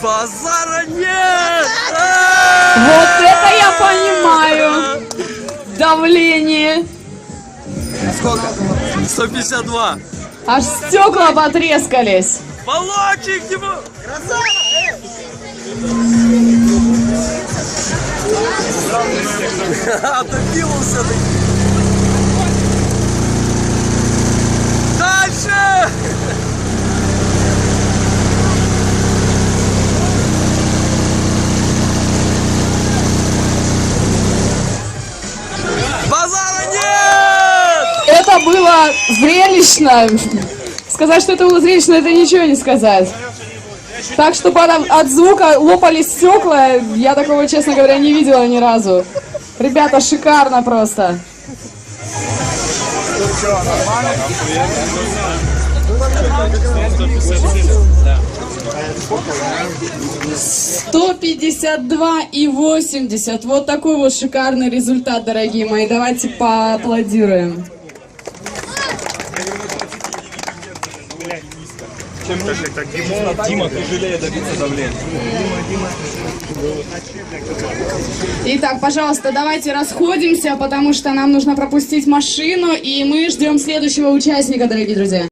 Базара нет! Вот это я понимаю. Давление. Сколько? 152. Аж стекла потрескались. Баллончик ему! Добил он все-таки. Дальше! Базара нет! Это было зрелищно. Сказать, что это было зрелищно, это ничего не сказать. Так что от звука лопались стекла, я такого, честно говоря, не видела ни разу. Ребята, шикарно просто. «152,80». Вот такой вот шикарный результат, дорогие мои. Давайте поаплодируем. Дима, тяжелее добиться давления. Итак, пожалуйста, давайте расходимся, потому что нам нужно пропустить машину, и мы ждем следующего участника, дорогие друзья.